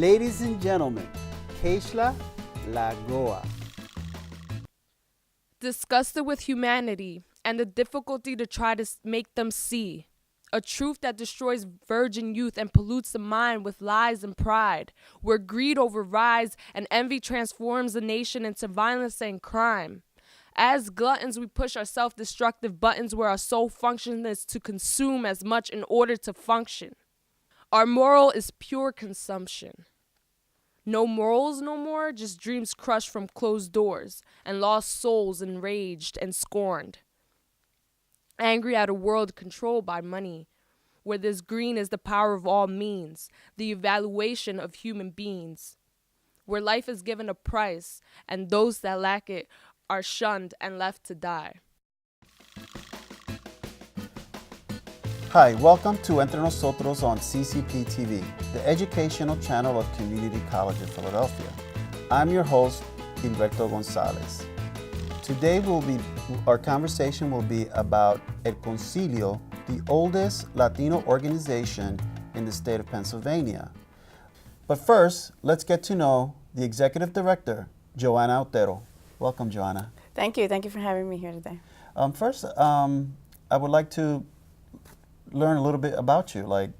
Ladies and gentlemen, Keishla Lagoa. Disgusted with humanity and the difficulty to try to make them see. A truth that destroys virgin youth and pollutes the mind with lies and pride, where greed overrides and envy transforms the nation into violence and crime. As gluttons, we push our self-destructive buttons where our sole function is to consume as much in order to function. Our moral is pure consumption. No morals no more, just dreams crushed from closed doors and lost souls enraged and scorned. Angry at a world controlled by money, where this green is the power of all means, the evaluation of human beings, where life is given a price and those that lack it are shunned and left to die. Hi, welcome to Entre, Nosotros on CCP TV, the educational channel of Community College of Philadelphia. I'm your host, Gilberto Gonzalez. Today our conversation will be about El Concilio, the oldest Latino organization in the state of Pennsylvania. But first, let's get to know the executive director, Joanna Otero. Welcome, Joanna. Thank you. Thank you for having me here today. First, I would like to learn a little bit about you, like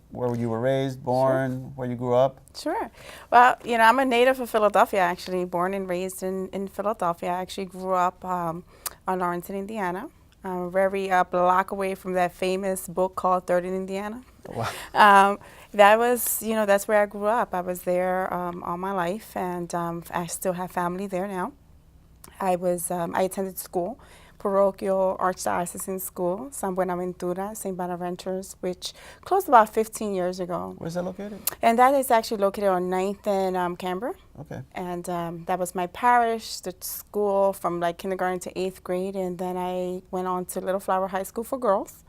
where you were raised, born, sure. Where you grew up. Sure. Well, I'm a native of Philadelphia, actually, born and raised in Philadelphia. I actually grew up on Lawrence in Indiana, very block away from that famous book called Third in Indiana. Wow. That was, that's where I grew up. I was there all my life, and I still have family there now. I attended school, parochial archdiocesan school, San Buenaventura, St. Bonaventure's, which closed about 15 years ago. Where's that located? And that is actually located on 9th and Canberra. Okay. And that was my parish, the school from like kindergarten to 8th grade. And then I went on to Little Flower High School for girls,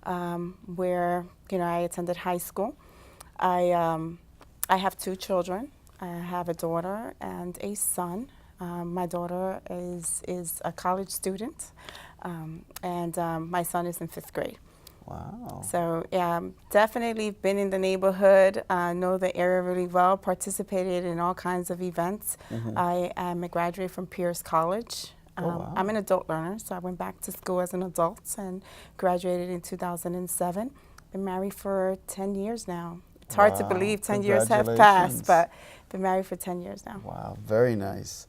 where, I attended high school. I have 2 children. I have a daughter and a son. My daughter is a college student, and my son is in 5th grade. Wow. So definitely been in the neighborhood, know the area really well, participated in all kinds of events. Mm-hmm. I am a graduate from Pierce College. Wow. I'm an adult learner, so I went back to school as an adult and graduated in 2007. Been married for 10 years now. It's hard to believe 10 years have passed, but been married for 10 years now. Wow, very nice.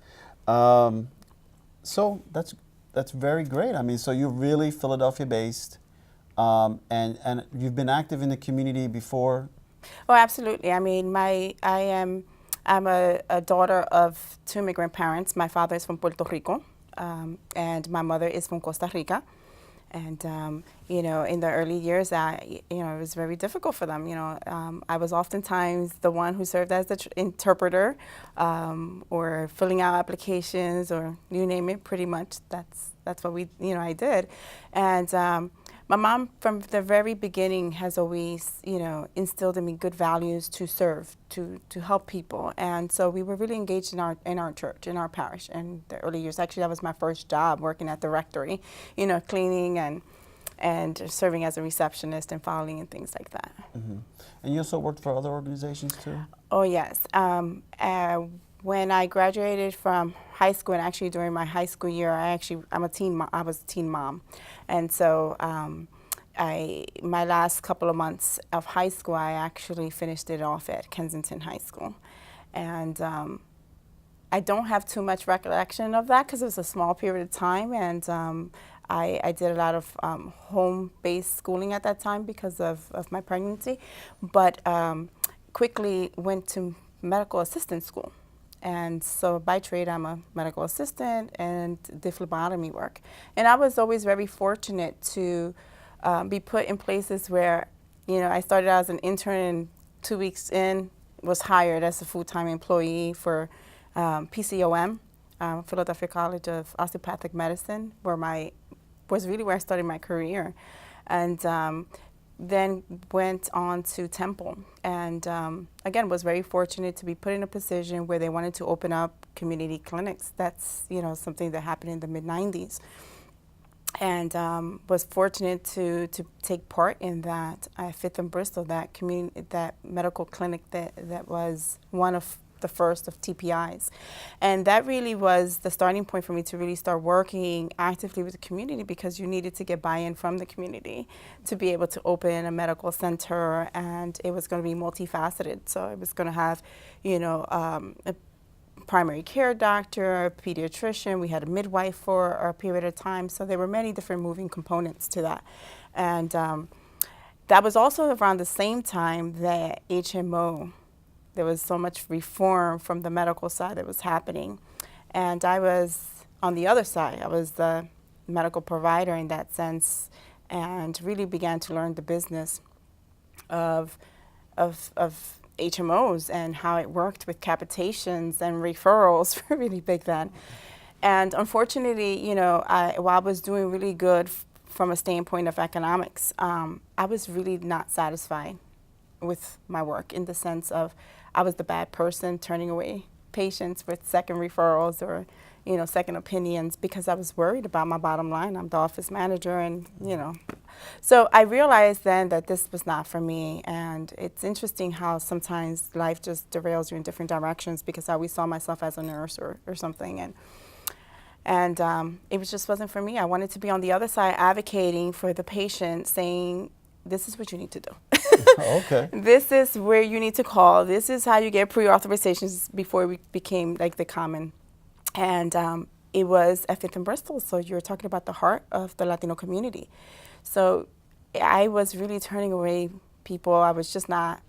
So that's very great. I mean, so you're really Philadelphia-based, and you've been active in the community before. Oh, absolutely. I mean, I'm a daughter of 2 immigrant parents. My father is from Puerto Rico, and my mother is from Costa Rica. And, in the early years, it was very difficult for them. I was oftentimes the one who served as the interpreter or filling out applications or you name it, pretty much. That's what I did. And my mom, from the very beginning, has always, instilled in me good values to serve, to help people. And so we were really engaged in our church, in our parish in the early years. Actually, that was my first job, working at the rectory, cleaning and serving as a receptionist and filing and things like that. Mm-hmm. And you also worked for other organizations too? Oh, yes. When I graduated from high school, and actually during my high school year, I was a teen mom. And so my last couple of months of high school, I actually finished it off at Kensington High School. And I don't have too much recollection of that because it was a small period of time. And I did a lot of home-based schooling at that time because of my pregnancy, but quickly went to medical assistant school. And so by trade, I'm a medical assistant and did phlebotomy work. And I was always very fortunate to be put in places where, I started out as an intern and 2 weeks in was hired as a full-time employee for PCOM, Philadelphia College of Osteopathic Medicine, was really where I started my career. And then went on to Temple, and again was very fortunate to be put in a position where they wanted to open up community clinics. That's something that happened in the mid-90s, and was fortunate to take part in that at Fifth and Bristol, that medical clinic that was one of the first of TPIs. And that really was the starting point for me to really start working actively with the community, because you needed to get buy-in from the community to be able to open a medical center, and it was going to be multifaceted. So it was going to have, a primary care doctor, a pediatrician, we had a midwife for a period of time. So there were many different moving components to that. And that was also around the same time that HMO, there was so much reform from the medical side that was happening. And I was on the other side. I was the medical provider in that sense, and really began to learn the business of HMOs and how it worked with capitations and referrals were really big then. And unfortunately, while I was doing really good from a standpoint of economics, I was really not satisfied with my work, in the sense of I was the bad person turning away patients with second referrals or, second opinions, because I was worried about my bottom line. I'm the office manager, and, So I realized then that this was not for me. And it's interesting how sometimes life just derails you in different directions, because I always saw myself as a nurse or something. And it just wasn't for me. I wanted to be on the other side advocating for the patient, saying, this is what you need to do. Okay. This is where you need to call. This is how you get pre-authorizations before we became like the common. And it was at Fifth and Bristol. So you're talking about the heart of the Latino community. So I was really turning away people. I was just not,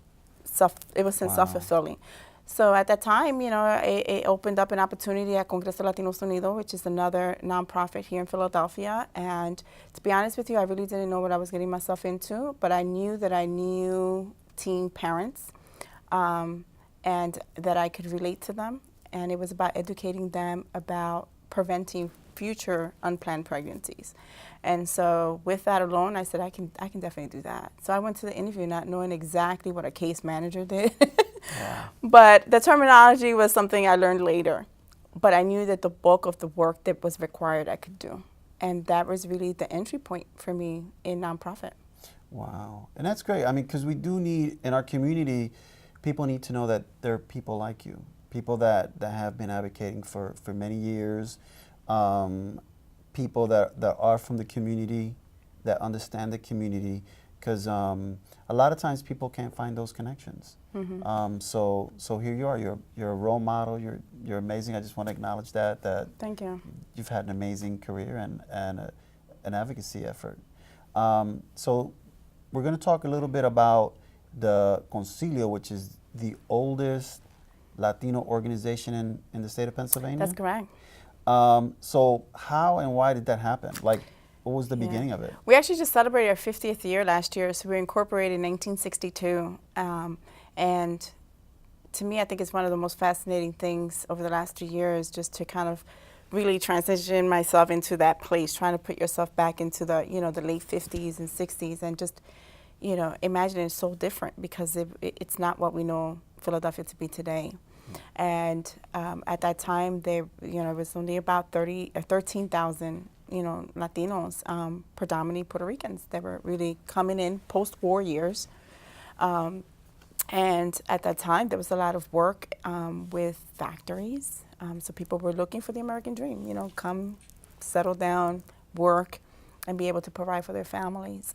it wasn't self-fulfilling. So at that time, it opened up an opportunity at Congreso Latinos Unidos, which is another nonprofit here in Philadelphia. And to be honest with you, I really didn't know what I was getting myself into, but I knew that I knew teen parents, and that I could relate to them. And it was about educating them about preventing future unplanned pregnancies. And so with that alone, I said, I can definitely do that. So I went to the interview not knowing exactly what a case manager did. Yeah. But the terminology was something I learned later. But I knew that the bulk of the work that was required I could do. And that was really the entry point for me in nonprofit. Wow. And that's great. I mean, because we do need, in our community, people need to know that there are people like you, people that have been advocating for many years, people that are from the community, that understand the community, because a lot of times people can't find those connections. Mm-hmm. So here you are. You're a role model. You're amazing. I just want to acknowledge that. Thank you. You've had an amazing career and an advocacy effort. So we're going to talk a little bit about the Concilio, which is the oldest Latino organization in the state of Pennsylvania. That's correct. So how and why did that happen? Like, what was the beginning of it? We actually just celebrated our 50th year last year, so we were incorporated in 1962. And to me, I think it's one of the most fascinating things over the last 3 years, just to kind of really transition myself into that place, trying to put yourself back into the, the late 50s and 60s, and just, imagine it's so different, because it's not what we know Philadelphia to be today. And at that time, it was only about 13,000, Latinos, predominantly Puerto Ricans, that were really coming in post-war years. And at that time, there was a lot of work with factories. So people were looking for the American dream, come, settle down, work, and be able to provide for their families.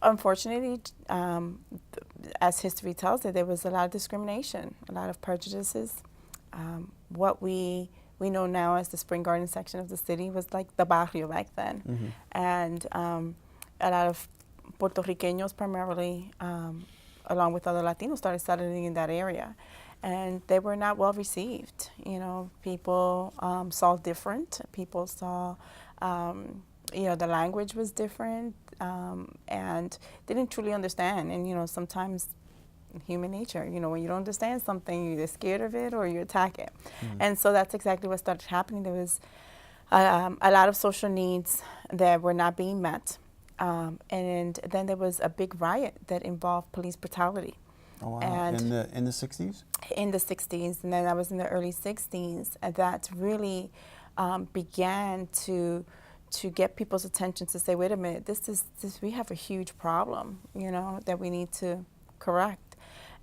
Unfortunately, as history tells it, there was a lot of discrimination, a lot of prejudices. What we know now as the Spring Garden section of the city was like the barrio back then. Mm-hmm. And a lot of Puerto Ricanos primarily, along with other Latinos, started settling in that area. And they were not well received. People saw different. People saw, the language was different, and didn't truly understand. And, sometimes human nature, when you don't understand something, you're either scared of it or you attack it. Mm-hmm. And so that's exactly what started happening. There was a lot of social needs that were not being met. And then there was a big riot that involved police brutality. Oh, wow. And in the 60s? In the 60s, and then that was in the early 60s. And that really began to get people's attention to say, wait a minute, we have a huge problem, that we need to correct.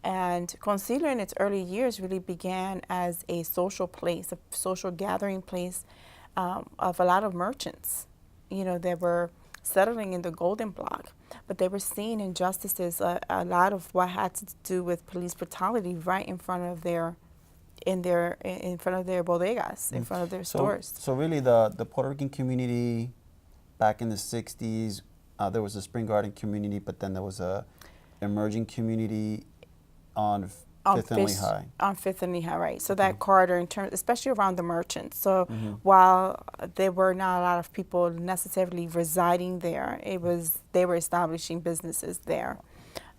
And Concilio in its early years really began as a social place, a social gathering place of a lot of merchants, that were settling in the Golden Block, but they were seeing injustices, a lot of what had to do with police brutality right in front of their bodegas, in front of their stores. So really the Puerto Rican community back in the 60s, there was a Spring Garden community, but then there was a emerging community on Fifth and Lehigh. On Fifth and Lehigh, right. So that corridor, especially around the merchants. So while there were not a lot of people necessarily residing there, they were establishing businesses there.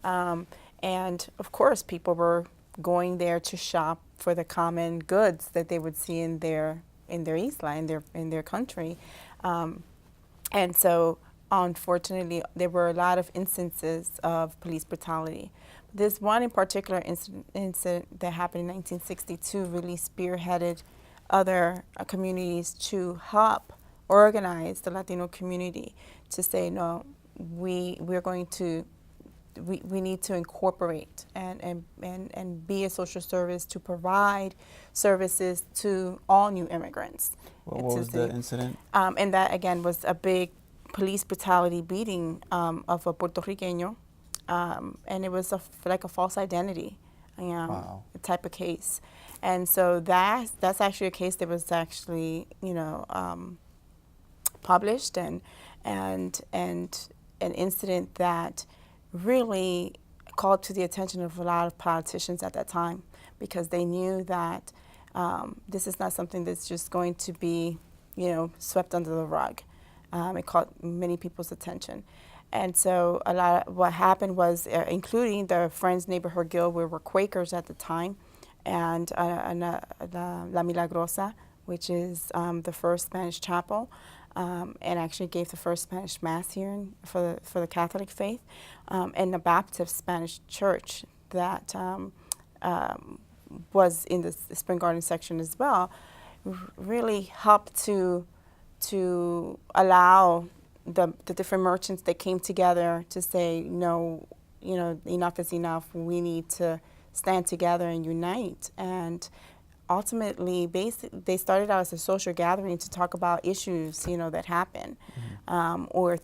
And of course, people were going there to shop for the common goods that they would see in their isla, in their country. And so unfortunately, there were a lot of instances of police brutality. This one in particular incident that happened in 1962 really spearheaded other communities to help organize the Latino community to say, no, we need to incorporate and be a social service to provide services to all new immigrants. What was the incident? And that, again, was a big police brutality beating of a Puerto Riqueño. And it was like a false identity type of case. And so that's actually a case that was actually, published and an incident that really called to the attention of a lot of politicians at that time, because they knew that this is not something that's just going to be, swept under the rug. It caught many people's attention. And so what happened was, including the Friends Neighborhood Guild, we were Quakers at the time, and La Milagrosa, which is the first Spanish chapel, and actually gave the first Spanish Mass here for the Catholic faith, and the Baptist Spanish Church that was in the Spring Garden section as well, really helped to allow the different merchants that came together to say, no, enough is enough. We need to stand together and unite. And ultimately, they started out as a social gathering to talk about issues, that happen, or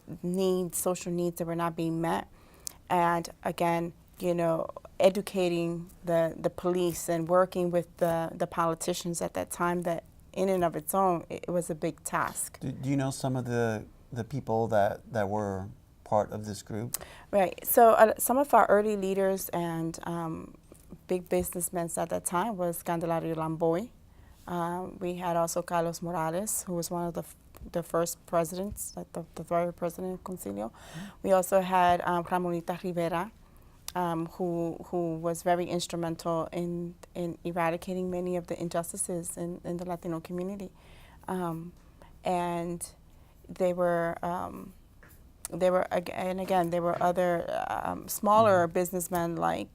social needs that were not being met. And again, educating the police and working with the politicians at that time, that in and of its own, it was a big task. Do you know some of the people that were part of this group? Right. So some of our early leaders and big businessmen at that time was Candelario Lamboy. We had also Carlos Morales, who was one of the first presidents, like the third president of Concilio. We also had Ramonita Rivera, who was very instrumental in eradicating many of the injustices in the Latino community. And there were other smaller businessmen like,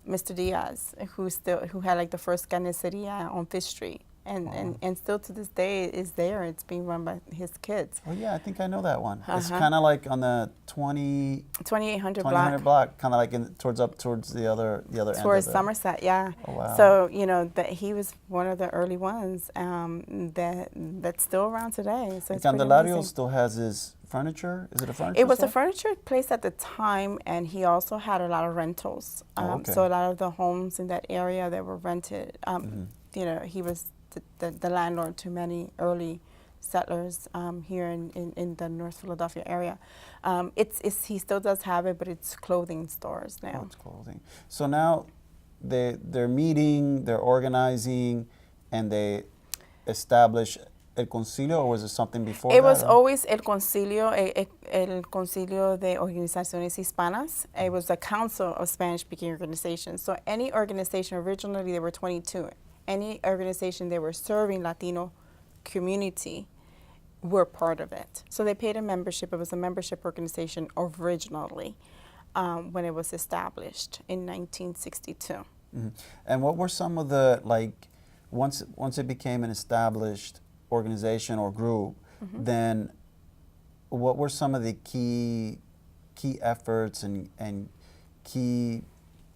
Mr. Diaz, who had like the first carniceria on Fifth Street. And still to this day is there. It's being run by his kids. Oh yeah, I think I know that one. It's kind of like on the 2800 block, kind of like towards the other end. Towards Somerset, yeah. Oh, wow. So that he was one of the early ones that's still around today. So Candelario still has his furniture. Is it a furniture? It was a furniture place at the time, and he also had a lot of rentals. So a lot of the homes in that area that were rented. He was the landlord to many early settlers here in the North Philadelphia area. He still does have it, but it's clothing stores now. Oh, it's clothing. So now they're meeting, they're organizing, and they establish El Concilio, or was it something before that? It was always El Concilio, El Concilio de Organizaciones Hispanas. It was a council of Spanish-speaking organizations. So any organization, originally there were 22, any organization that were serving Latino community were part of it. So they paid a membership. It was a membership organization originally when it was established in 1962. Mm-hmm. And what were some of the, once it became an established organization or group, then what were some of the key efforts and key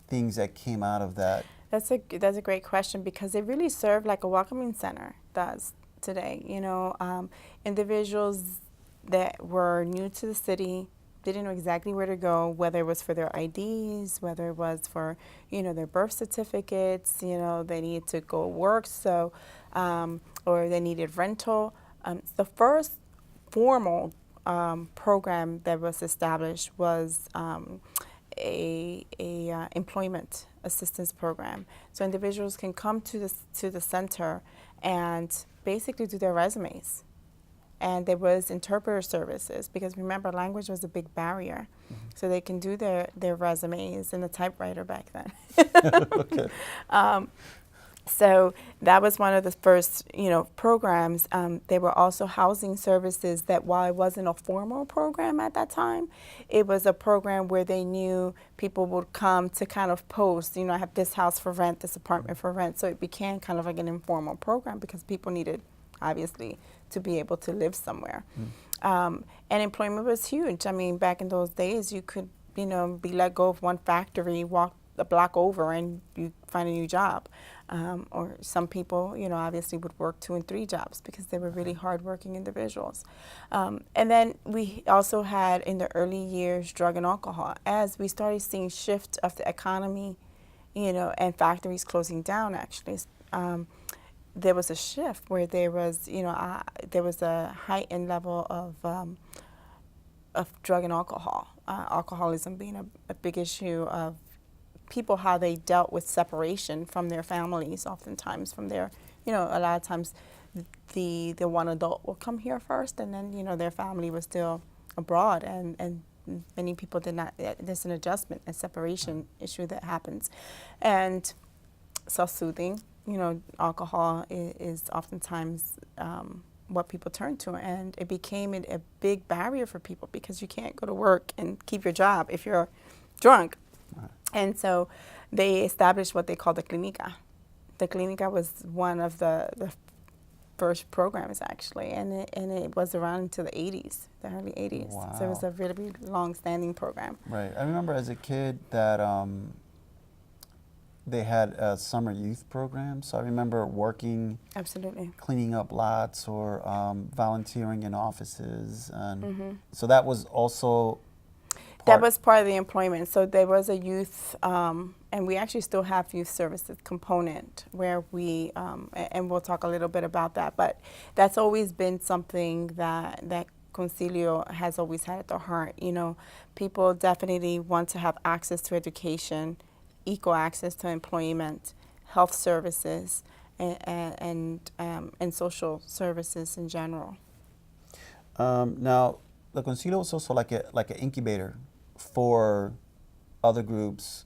things that came out of that? That's a great question, because it really served like a welcoming center does today. You know, individuals that were new to the city didn't know exactly where to go, whether it was for their IDs, whether it was for, you know, their birth certificates. You know, they needed to go work, so or they needed rental. The first formal program that was established was a employment assistance program. So individuals can come to the center and basically do their resumes. And there was interpreter services, because remember, language was a big barrier. So they can do their resumes in the typewriter back then. Okay. So that was one of the first, you know, programs. There were also housing services that, while it wasn't a formal program at that time, it was a program where they knew people would come to kind of post, you know, I have this house for rent, this apartment for rent. So it became kind of like an informal program, because people needed, obviously, to be able to live somewhere. And employment was huge. I mean, back in those days, you could, you know, be let go of one factory, walk a block over, and you find a new job. Or some people, you know, obviously would work 2 and 3 jobs, because they were really hardworking individuals. And then we also had, in the early years, drug and alcohol. As we started seeing shift of the economy, you know, and factories closing down, actually, there was a shift where there was, you know, there was a heightened level of drug and alcohol. Alcoholism being a big issue of people, how they dealt with separation from their families, oftentimes from their, you know, a lot of times the one adult will come here first, and then, you know, their family was still abroad, and many people did not, there's an adjustment, a separation issue that happens. And self-soothing, you know, alcohol is oftentimes what people turn to, and it became a big barrier for people, because you can't go to work and keep your job if you're drunk. And so they established what they call the Clinica. The Clinica was one of the first programs, actually, and it was around into the 80s, the early 80s. Wow. So it was a really long-standing program. Right. I remember as a kid that they had a summer youth program. So I remember working, Absolutely. cleaning up lots, or volunteering in offices. And so that was also That was part of the employment. So there was a youth, and we actually still have youth services component where we, and we'll talk a little bit about that, but that's always been something that Concilio has always had at the heart. You know, people definitely want to have access to education, equal access to employment, health services, and social services in general. Now, the Concilio was also like an incubator for other groups,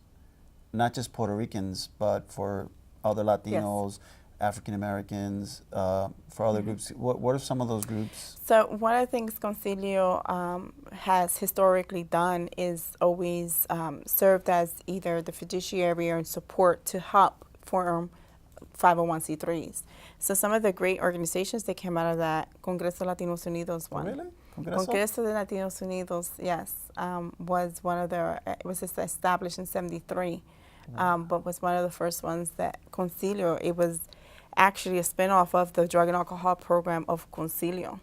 not just Puerto Ricans, but for other Latinos, African Americans, for other groups. What are some of those groups? So one of the things Concilio has historically done is always served as either the fiduciary or in support to help form 501c3s. So some of the great organizations that came out of that, Congreso de Latinos Unidos one. Really? Congreso de Latinos Unidos, yes, was one of the, it was established in 73, but was one of the first ones that Concilio, it was actually a spinoff of the drug and alcohol program of Concilio.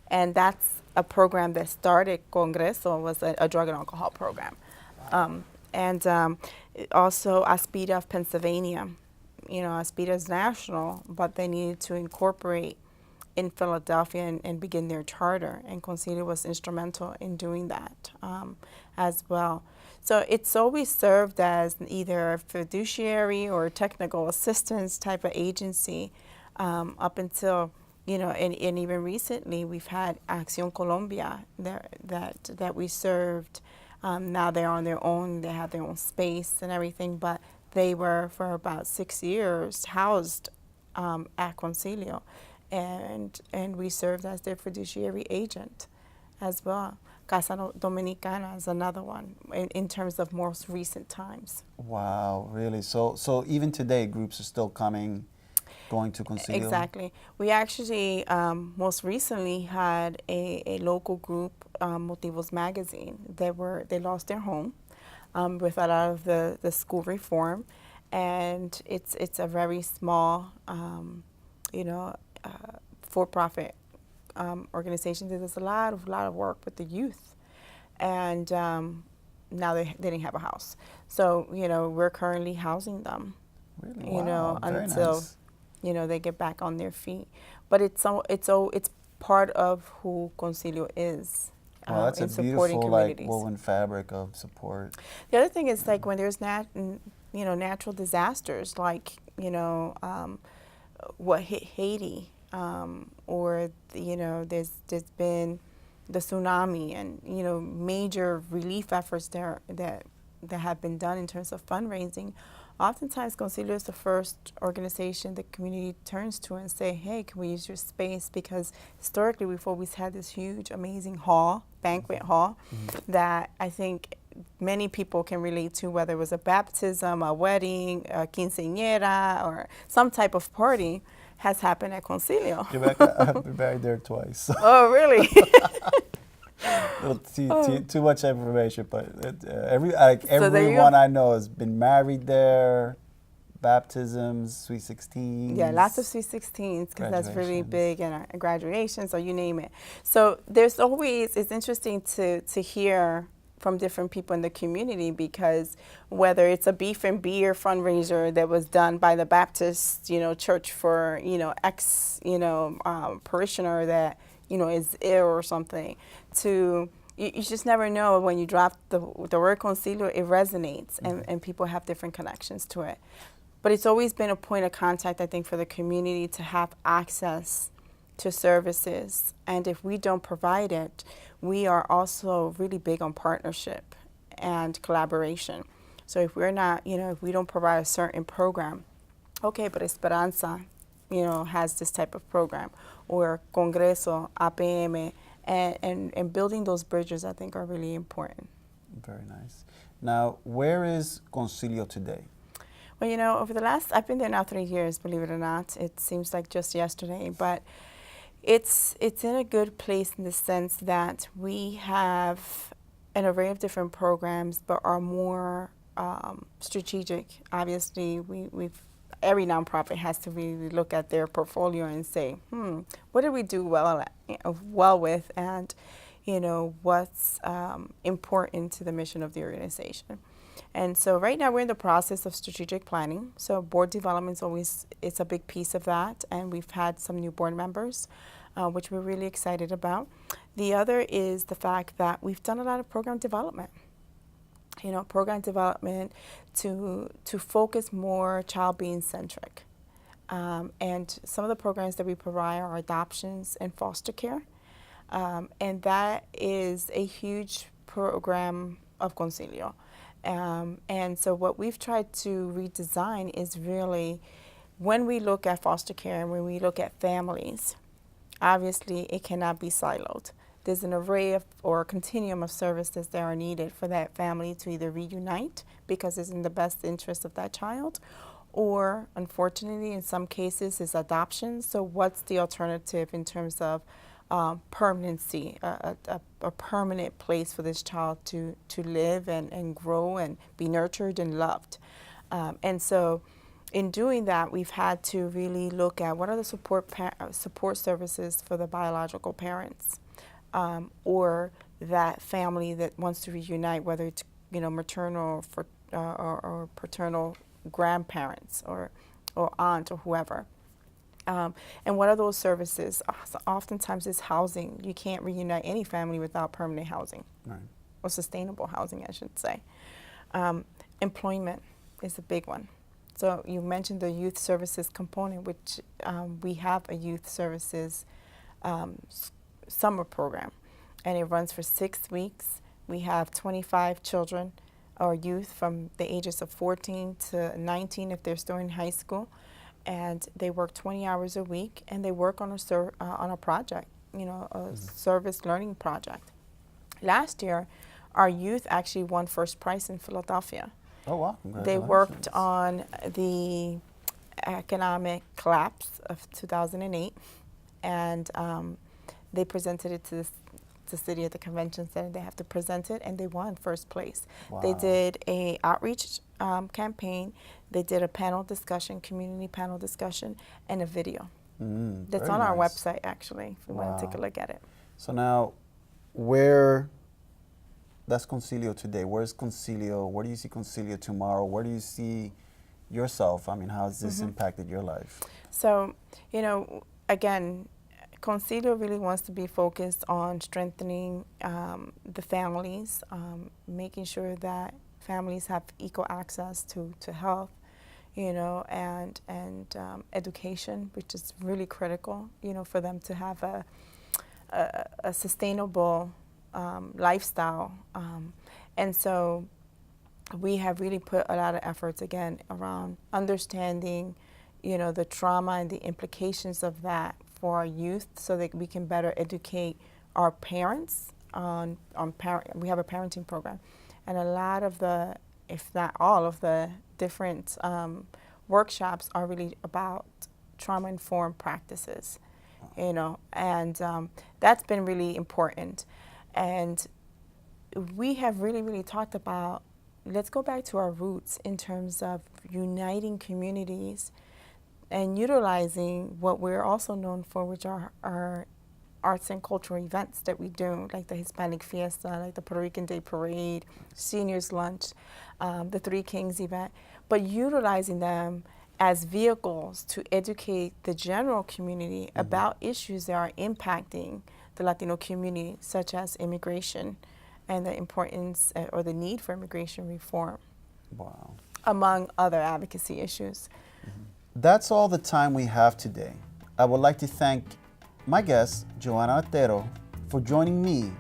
And that's a program that started Congreso, was a drug and alcohol program. Also Aspida of Pennsylvania. You know, Aspida is national, but they needed to incorporate in Philadelphia and begin their charter, and Concilio was instrumental in doing that as well. So it's always served as either a fiduciary or technical assistance type of agency up until, you know, and even recently we've had Acción Colombia that we served. Now they're on their own, they have their own space and everything, but they were for about 6 years housed at Concilio. And we served as their fiduciary agent as well. Casa Dominicana is another one in terms of most recent times. Wow, really? So even today, groups are still coming going to Concilio? Exactly. We actually most recently had a local group, Motivos Magazine. They lost their home with a lot of the school reform, and it's a very small, you know, for-profit organization that does a lot of work with the youth, and now they didn't have a house, so you know we're currently housing them. Really? You know, Wow, very until nice. you know they get back on their feet. But it's part of who Concilio is Wow, that's a in supporting beautiful, like, communities. woven fabric of support. The other thing is like when there's you know, natural disasters like you know what hit Haiti, or you know there's been the tsunami, and you know major relief efforts there that have been done in terms of fundraising. Oftentimes, Concilio is the first organization the community turns to and say, "Hey, can we use your space?" Because historically, we've always had this huge, amazing hall, banquet hall, that I think many people can relate to, whether it was a baptism, a wedding, a quinceañera, or some type of party has happened at Concilio. Rebecca, I've been married there twice. Oh, really? Too much information, but So there you everyone go. I know has been married there, baptisms, sweet 16s. Yeah, lots of sweet 16s because that's really Graduations. big, and graduations, or you name it. So there's always, it's interesting to hear from different people in the community, because whether it's a beef and beer fundraiser that was done by the Baptist, you know, church for, you know, parishioner that, you know, is ill or something, to you just never know when you drop the word concilio, it resonates, and people have different connections to it. But it's always been a point of contact, I think, for the community to have access to services. And if we don't provide it, we are also really big on partnership and collaboration. So if we're not, you know, if we don't provide a certain program, okay, but Esperanza, you know, has this type of program, or Congreso, APM, and building those bridges, I think, are really important. Very nice. Now, where is Concilio today? Well, you know, over the last, I've been there now 3 years, believe it or not. It seems like just yesterday, but it's in a good place in the sense that we have an array of different programs, but are more strategic. Obviously, every nonprofit has to really look at their portfolio and say, what did we do well with, and you know what's important to the mission of the organization. And so right now we're in the process of strategic planning. So board development it's a big piece of that, and we've had some new board members, which we're really excited about. The other is the fact that we've done a lot of program development. You know, program development to focus more child being centric. And some of the programs that we provide are adoptions and foster care. And that is a huge program of Concilio. And so what we've tried to redesign is really, when we look at foster care and when we look at families, obviously it cannot be siloed. There's an array of, or a continuum of services that are needed for that family to either reunite because it's in the best interest of that child, or unfortunately in some cases is adoption. So what's the alternative in terms of permanency, a permanent place for this child to live and grow and be nurtured and loved. And so in doing that, we've had to really look at what are the support services for the biological parents, or that family that wants to reunite, whether it's, you know, maternal or paternal grandparents or aunt or whoever. And what are those services? Oftentimes it's housing. You can't reunite any family without permanent housing, Right. or sustainable housing, I should say. Employment is a big one. So you mentioned the youth services component, which we have a youth services summer program, and it runs for 6 weeks. We have 25 children or youth from the ages of 14 to 19 if they're still in high school. And they work 20 hours a week, and they work on a project, you know, a service learning project. Last year, our youth actually won first prize in Philadelphia. Oh, wow. They worked on the economic collapse of 2008, and they presented it to the city at the convention center. They have to present it, and they won first place. Wow. They did a outreach campaign. They did a panel discussion, community panel discussion, and a video. That's Very on our nice. website, actually, if you want to take a look at it. So now, that's Concilio today. Where's Concilio? Where do you see Concilio tomorrow? Where do you see yourself? I mean, how has this impacted your life? So, again, Concilio really wants to be focused on strengthening the families, making sure that families have equal access to health, and education, which is really critical, for them to have a sustainable lifestyle. And so we have really put a lot of efforts, again, around understanding, the trauma and the implications of that for our youth, so that we can better educate our parents on we have a parenting program, and a lot of the, if not all of the different workshops are really about trauma-informed practices, and that's been really important. And we have really, really talked about, let's go back to our roots in terms of uniting communities and utilizing what we're also known for, which are our arts and cultural events that we do, like the Hispanic Fiesta, like the Puerto Rican Day Parade, Seniors Lunch, the Three Kings event, but utilizing them as vehicles to educate the general community about issues that are impacting the Latino community, such as immigration and the importance or the need for immigration reform, among other advocacy issues. That's all the time we have today. I would like to thank my guest, Joanna Otero, for joining me,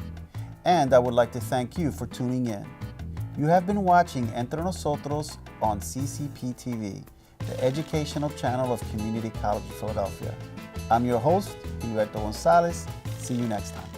and I would like to thank you for tuning in. You have been watching Entre Nosotros on CCP TV, the educational channel of Community College of Philadelphia. I'm your host, Humberto Gonzalez. See you next time.